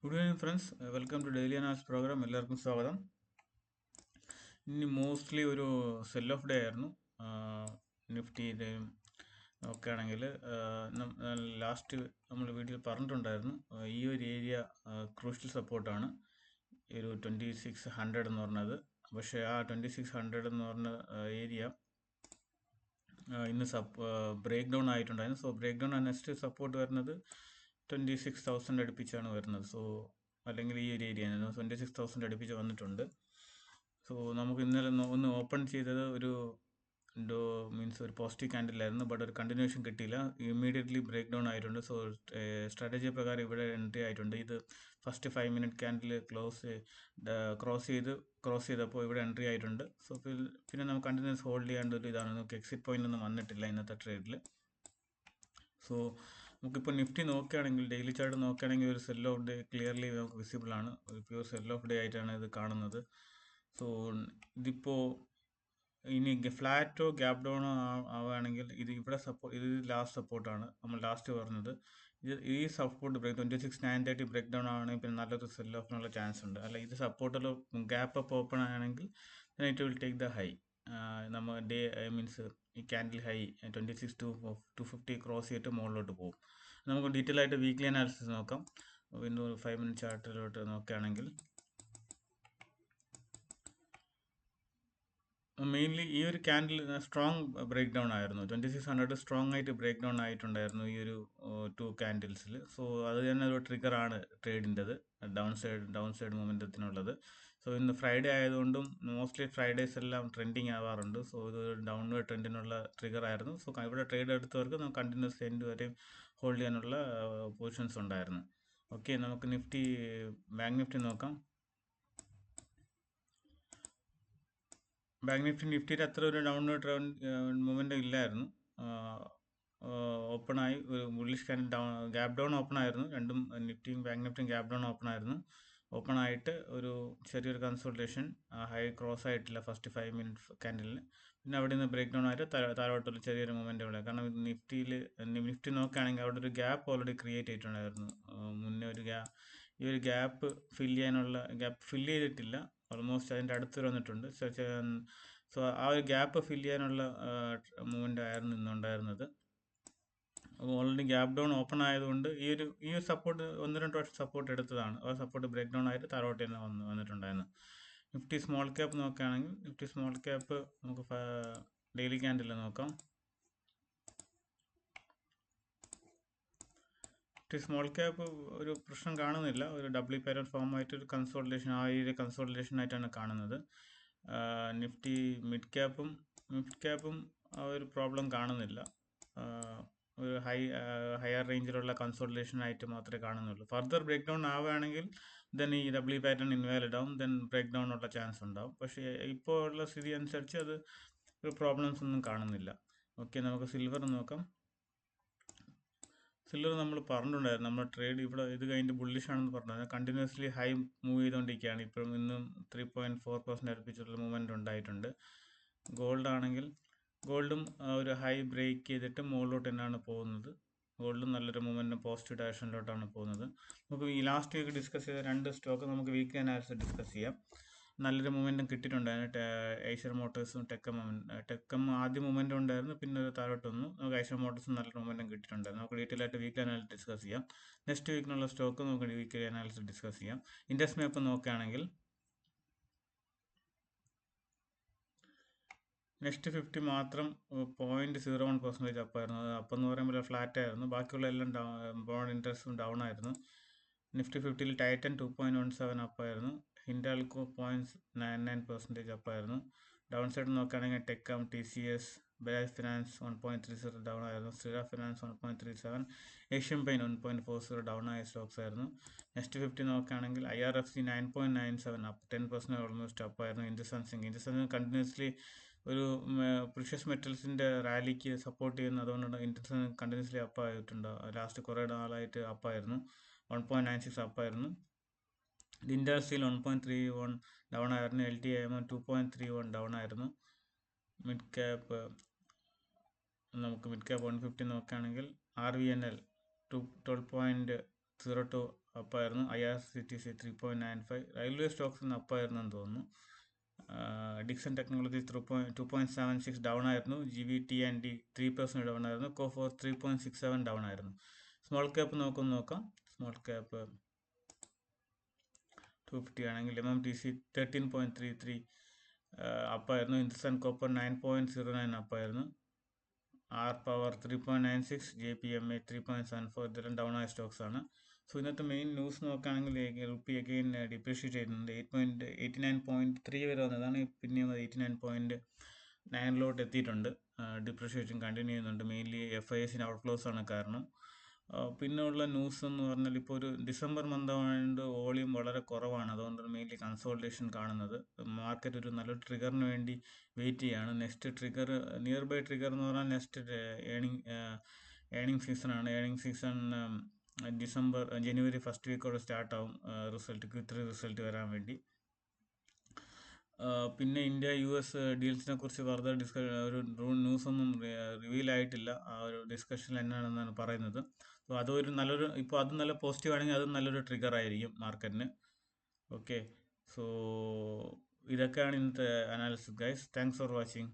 Good evening friends, welcome to daily analysis program. എല്ലാവർക്കും സ്വാഗതം. ഇനി മോസ്റ്റ്ലി ഒരു സെൽ ഓഫ് ഡേ ആയിരുന്നു. നിഫ്റ്റിയിലെയും ഒക്കെ ആണെങ്കിൽ ലാസ്റ്റ് നമ്മൾ വീഡിയോയിൽ പറഞ്ഞിട്ടുണ്ടായിരുന്നു, ഈ ഒരു ഏരിയ ക്രൂഷ്യൽ സപ്പോർട്ടാണ്, ഈ ഒരു 2600 എന്ന് പറഞ്ഞത്. പക്ഷേ ആ 2600 എന്ന് പറഞ്ഞ ഏരിയ ഇന്ന് ബ്രേക്ക് ഡൗൺ ആയിട്ടുണ്ടായിരുന്നു. So break down next support വരുന്നത് 26,000 അടുപ്പിച്ചാണ് വരുന്നത്. സോ അല്ലെങ്കിൽ ഈ ഒരു ഏരിയ 26,000 അടുപ്പിച്ച് വന്നിട്ടുണ്ട്. സോ നമുക്ക് ഇന്നലെ ഒന്ന് ഓപ്പൺ ചെയ്തത് ഒരു മീൻസ് ഒരു പോസിറ്റീവ് ക്യാൻഡിലായിരുന്നു, ബട്ട് ഒരു കണ്ടിന്യൂഷൻ കിട്ടിയില്ല. ഇമ്മീഡിയറ്റ്ലി ബ്രേക്ക് ഡൗൺ ആയിട്ടുണ്ട്. സോ സ്ട്രാറ്റജി പ്രകാരം ഇവിടെ എൻട്രി ആയിട്ടുണ്ട്. ഇത് ഫസ്റ്റ് 5 മിനിറ്റ് ക്യാൻഡിൽ ക്രോസ് ചെയ്തപ്പോൾ ഇവിടെ എൻട്രി ആയിട്ടുണ്ട്. സോ പിന്നെ നമുക്ക് കണ്ടിന്യൂസ് ഹോൾഡ് ചെയ്യാണ്ട് ഒരു ഇതാണ്. നമുക്ക് എക്സിറ്റ് പോയിന്റ് ഒന്നും വന്നിട്ടില്ല ഇന്നത്തെ ട്രേഡിൽ. സോ നമുക്കിപ്പോൾ നിഫ്റ്റി നോക്കുകയാണെങ്കിൽ, ഡെയിലി ചാർട്ട് നോക്കുകയാണെങ്കിൽ, ഒരു സെൽ ഓഫ് ഡേ ക്ലിയർലി നമുക്ക് വിസിബിൾ ആണ്. ഒരു പ്യൂർ സെൽ ഓഫ് ഡേ ആയിട്ടാണ് ഇത് കാണുന്നത്. സോ ഇതിപ്പോൾ ഇനി ഫ്ലാറ്റോ ഗ്യാപ് ഡൗണോ ആവുകയാണെങ്കിൽ ഇവിടെ ഇത് ലാസ്റ്റ് സപ്പോർട്ടാണ് നമ്മൾ ലാസ്റ്റ് പറഞ്ഞത്. ഈ സപ്പോർട്ട് 26,930 ബ്രേക്ക് ഡൗൺ ആണെങ്കിൽ പിന്നെ നല്ലൊരു സെൽ ഓഫിനുള്ള ചാൻസ് ഉണ്ട്. അല്ല, ഇത് സപ്പോർട്ടിൽ ഗ്യാപ്പ് അപ്പ് ഓപ്പൺ ആണെങ്കിൽ it will take the high. നമ്മൾ മീൻസ് ഈ ക്യാൻഡിൽ ഹൈ 26,250 ക്രോസ് ചെയ്തിട്ട് മുകളിലോട്ട് പോകും. നമുക്ക് ഡീറ്റെയിൽ ആയിട്ട് വീക്ക്ലി അനാലിസിസ് നോക്കാം. വീണ്ടും 5 മിനിറ്റ് ചാർട്ടിലോട്ട് നോക്കുകയാണെങ്കിൽ, മെയിൻലി ഈ ഒരു ക്യാൻഡിൽ സ്ട്രോങ് ബ്രേക്ക് ഡൗൺ ആയിരുന്നു. 2600 സ്ട്രോങ് ആയിട്ട് ബ്രേക്ക് ഡൗൺ ആയിട്ടുണ്ടായിരുന്നു ഈ ഒരു 2 ക്യാൻഡിൽസിൽ. സോ അത് തന്നെ ഒരു ട്രിഗറാണ് ട്രേഡിൻ്റെത്, ഡൗൺ സൈഡ് മൊമെൻറ്റത്തിനുള്ളത്. സോ ഇന്ന് ഫ്രൈഡേ ആയതുകൊണ്ടും മോസ്റ്റ്ലി ഫ്രൈഡേസ് എല്ലാം ട്രെൻഡിങ് ആവാറുണ്ട്. സോ ഇത് ഡൗൺവേർഡ് ട്രെൻഡിനുള്ള ട്രിഗർ ആയിരുന്നു. സോ ഇവിടെ ട്രേഡ് എടുത്തവർക്ക് നമുക്ക് കണ്ടിന്യൂസ് എൻഡ് വരെയും ഹോൾഡ് ചെയ്യാനുള്ള പൊസിഷൻസ് ഉണ്ടായിരുന്നു. ഓക്കെ, നമുക്ക് ബാങ്ക് നിഫ്റ്റി നോക്കാം. ബാങ്ക് നിഫ്റ്റിയിൽ അത്ര ഒരു ഡൗൺവേർഡ് മൂവ്മെൻറ്റ് ഇല്ലായിരുന്നു. ഓപ്പണായി ഒരു ബുള്ളിഷ് ഗ്യാപ് ഡൗൺ ഓപ്പൺ ആയിരുന്നു. രണ്ടും നിഫ്റ്റിയും ബാങ്ക് നിഫ്റ്റിയും ഗ്യാപ് ഡൗൺ ഓപ്പൺ ആയിരുന്നു. ഓപ്പൺ ആയിട്ട് ഒരു ചെറിയൊരു കൺസോൾട്ടേഷൻ, ഹൈ ക്രോസ് ആയിട്ടില്ല ഫസ്റ്റ് 5 മിനിറ്റ് ക്യാൻഡിലിന്. പിന്നെ അവിടെ നിന്ന് ബ്രേക്ക് ഡൗൺ ആയിട്ട് താഴോട്ടൊരു ചെറിയൊരു മൊമെൻ്റ് ഇവിടെ. കാരണം നിഫ്റ്റി നോക്കുകയാണെങ്കിൽ അവിടെ ഒരു ഗ്യാപ്പ് ഓൾറെഡി ക്രിയേറ്റ് ചെയ്തിട്ടുണ്ടായിരുന്നു. മുന്നേ ഈ ഒരു ഗ്യാപ്പ് ഫില്ല് ചെയ്തിട്ടില്ല. ഓൾമോസ്റ്റ് അതിൻ്റെ അടുത്ത് വന്നിട്ടുണ്ട്. സോ ആ ഒരു ഗ്യാപ്പ് ഫില്ല് ചെയ്യാനുള്ള മൂവ്മെൻ്റ് ആയിരുന്നു ഇന്നുണ്ടായിരുന്നത്. ഓൾറെഡി ഗ്യാപ് ഡൗൺ ഓപ്പൺ ആയതുകൊണ്ട് ഈ ഒരു സപ്പോർട്ട് 1-2 വർഷം സപ്പോർട്ട് എടുത്തതാണ്. ആ സപ്പോർട്ട് ബ്രേക്ക് ഡൗൺ ആയിട്ട് താഴോട്ട് തന്നെ വന്നിട്ടുണ്ടായിരുന്നു. നിഫ്റ്റി സ്മോൾ ക്യാപ്പ് നോക്കുകയാണെങ്കിൽ, നിഫ്റ്റി സ്മോൾ ക്യാപ്പ് നമുക്ക് ഡെയിലി ക്യാൻഡിൽ നോക്കാം. സ്മോൾ ക്യാപ്പ് ഒരു പ്രശ്നം കാണുന്നില്ല. ഒരു ഡബ്ല്യു പാറ്റേൺ ഫോം ആയിട്ട് ഒരു കൺസോൾട്ടേഷൻ, ആ ഒരു കൺസോൾട്ടേഷൻ ആയിട്ടാണ് കാണുന്നത്. നിഫ്റ്റി മിഡ് ക്യാപ്പും ആ ഒരു പ്രോബ്ലം കാണുന്നില്ല. ഒരു ഹയർ റേഞ്ചിലുള്ള കൺസോൾട്ടേഷൻ ആയിട്ട് മാത്രമേ കാണുന്നുള്ളൂ. ഫർദർ ബ്രേക്ക് ഡൗൺ ആവുകയാണെങ്കിൽ ദെൻ ഈ ഡബ്ല്യു പാറ്റേൺ ഇൻവാലിഡ് ആവും, ദെൻ ബ്രേക്ക് ഡൗൺ ഉള്ള ചാൻസ് ഉണ്ടാവും. പക്ഷേ ഇപ്പോൾ ഉള്ള സ്ഥിതി അനുസരിച്ച് അത് ഒരു പ്രോബ്ലംസ് ഒന്നും കാണുന്നില്ല. ഓക്കെ, നമുക്ക് സിൽവർ നോക്കാം. സിൽവർ നമ്മൾ പറഞ്ഞിട്ടുണ്ടായിരുന്നു, നമ്മുടെ ട്രേഡ് ഇവിടെ ഇത് കഴിഞ്ഞിട്ട് ബുള്ളിഷ് ആണെന്ന് പറഞ്ഞത്. കണ്ടിന്യൂസ്ലി ഹൈ മൂവ് ചെയ്തുകൊണ്ടിരിക്കുകയാണ്. ഇപ്പോഴും ഇന്നും 3.4% അടുപ്പിച്ചുള്ള മൂവ്മെൻറ്റ് ഉണ്ടായിട്ടുണ്ട്. ഗോൾഡും ഒരു ഹൈ ബ്രേക്ക് ചെയ്തിട്ട് മുകളിലോട്ട് തന്നെയാണ് പോകുന്നത്. ഗോൾഡും നല്ലൊരു മൂവ്മെൻറ്റും പോസിറ്റീവ് ഡയറക്ഷനിലോട്ടാണ് പോകുന്നത്. നമുക്ക് ഈ ലാസ്റ്റ് വീക്ക് ഡിസ്കസ് ചെയ്ത 2 സ്റ്റോക്ക് നമുക്ക് വീക്ക്ലി അനാലിസിസ് ഡിസ്കസ് ചെയ്യാം. നല്ലൊരു മൂവ്മെൻറ്റും കിട്ടിയിട്ടുണ്ടായിരുന്നു. ഏഷ്യർ മോട്ടോഴ്സും ടെക്കം ആദ്യം മൂവ്മെൻറ്റും ഉണ്ടായിരുന്നു, പിന്നെ ഒരു താഴോട്ട് വന്നു. നമുക്ക് ഏഷ്യർ മോട്ടോഴ്സും നല്ലൊരു മൂവ്മെൻറ്റും കിട്ടിയിട്ടുണ്ടായിരുന്നു. നമുക്ക് ഡീറ്റെയിൽ ആയിട്ട് വീക്ക്ലി അനാലിസിസ് ഡിസ്കസ് ചെയ്യാം. നെക്സ്റ്റ് വീക്കിനുള്ള സ്റ്റോക്ക് നമുക്ക് വീക്ക്ലി അനാലിസിസ് ഡിസ്കസ് ചെയ്യാം. ഇൻഡെക്സ് മാപ്പ് നോക്കുകയാണെങ്കിൽ, നെക്സ്റ്റ് 50 മാത്രം 0.01% അപ്പായിരുന്നു. അത് അപ്പം എന്ന് പറയുമ്പോൾ ഫ്ലാറ്റ് ആയിരുന്നു. ബാക്കിയുള്ള എല്ലാം ബോണ്ട് ഇൻട്രസ്റ്റും ഡൗൺ ആയിരുന്നു. നിഫ്റ്റി 50ൽ ടൈറ്റൻ 2.17 അപ്പായിരുന്നു. ഹിൻഡാൽകോ 0.99% അപ്പായിരുന്നു. ഡൗൺ സൈഡ് നോക്കുകയാണെങ്കിൽ ടെക്കം, TCS, ബജാജ് ഫിനാൻസ് 1.30 ഡൗൺ ആയിരുന്നു. ശ്രീറാ ഫിനാൻസ് 1.37, ഏഷ്യൻ പെയിൻ 1.40 ഡൗൺ ആയ സ്റ്റോക്സ് ആയിരുന്നു. നെക്സ്റ്റ് 50 നോക്കുകയാണെങ്കിൽ IRFC 9.97 അപ്പ് 10% ഓൾമോസ്റ്റ് അപ്പായിരുന്നു. ഇൻഡസ് കണ്ടിന്യൂസ്ലി ഒരു പ്രീഷ്യസ് മെറ്റൽസിൻ്റെ റാലിക്ക് സപ്പോർട്ട് ചെയ്യുന്ന, അതുകൊണ്ടാണ് ഇൻഡസ് കണ്ടിന്യൂസ്ലി അപ്പായിട്ടുണ്ട്. ലാസ്റ്റ് കുറേ നാളായിട്ട് അപ്പായിരുന്നു. 1.96 അപ്പായിരുന്നു. ജിൻഡാൽ സ്റ്റീൽ 1.31 ഡൗൺ ആയിരുന്നു. LTIM 2.31 ഡൗൺ ആയിരുന്നു. നമുക്ക് മിഡ് ക്യാപ്പ് 150 നോക്കുകയാണെങ്കിൽ RVNL 12.02 അപ്പായിരുന്നു. IRCTC 3.95. റെയിൽവേ സ്റ്റോക്സിന് അപ്പായിരുന്നു എന്ന് തോന്നുന്നു. ഡിക്സൺ ടെക്നോളജീസ് 2.76 ഡൗൺ ആയിരുന്നു. GVT&D 3% ഡൗൺ ആയിരുന്നു. കോഫോർ 3.67 ഡൗൺ ആയിരുന്നു. സ്മോൾ ക്യാപ്പ് നോക്കാം. സ്മോൾ ക്യാപ്പ് 250 ആണെങ്കിൽ MMTC 13.33 അപ്പായിരുന്നു. ഹിന്ദുസ്ഥാൻ കോപ്പർ 9.09 അപ്പായിരുന്നു. ആർ പവർ 3.96, JPMA 3.74 ഇതെല്ലാം ഡൗൺ ആയ സ്റ്റോക്സ് ആണ്. സോ ഇന്നത്തെ മെയിൻ ന്യൂസ് നോക്കുകയാണെങ്കിൽ റുപ്പി അഗെയിൻ ഡിപ്രീഷിയേറ്റ് ചെയ്യുന്നുണ്ട്. 89.3 വരെ വന്നതാണ്. പിന്നെയും 89.9 എത്തിയിട്ടുണ്ട്. ഡിപ്രീഷിയേഷൻ കണ്ടിന്യൂ ചെയ്യുന്നുണ്ട്. മെയിൻലി FISന് ഔട്ട്ഫ്ലോസ് ആണ് കാരണം. പിന്നെ ഉള്ള ന്യൂസ് എന്ന് പറഞ്ഞാൽ ഇപ്പോൾ ഒരു ഡിസംബർ മന്ത് ആയതുകൊണ്ട് വോളിയം വളരെ കുറവാണ്. അതുകൊണ്ടാണ് മെയിൻലി കൺസോൾട്ടേഷൻ കാണുന്നത്. മാർക്കറ്റ് ഒരു നല്ലൊരു ട്രിഗറിന് വേണ്ടി വെയിറ്റ് ചെയ്യുകയാണ്. Next trigger, near by trigger എന്ന് പറഞ്ഞാൽ നെക്സ്റ്റ് ഏണിംഗ് സീസണാണ്. ഏണിംഗ് സീസൺ ജനുവരി ഫസ്റ്റ് വീക്കോടെ സ്റ്റാർട്ടാവും. Q3 റിസൾട്ട് വരാൻ വേണ്ടി. പിന്നെ ഇന്ത്യ US ഡീൽസിനെ കുറിച്ച് ഫർദർ ഒരു ന്യൂസ് ഒന്നും റിവീൽ ആയിട്ടില്ല. ആ ഒരു ഡിസ്കഷൻ എന്നാണെന്നാണ് പറയുന്നത്. സോ അതൊരു നല്ലൊരു, ഇപ്പോൾ അത് നല്ല പോസിറ്റീവ് ആണെങ്കിൽ അത് നല്ലൊരു ട്രിഗർ ആയിരിക്കും മാർക്കറ്റിന്. ഓക്കെ, സോ ഇതൊക്കെയാണ് ഇന്നത്തെ analysis guys. Thanks for watching.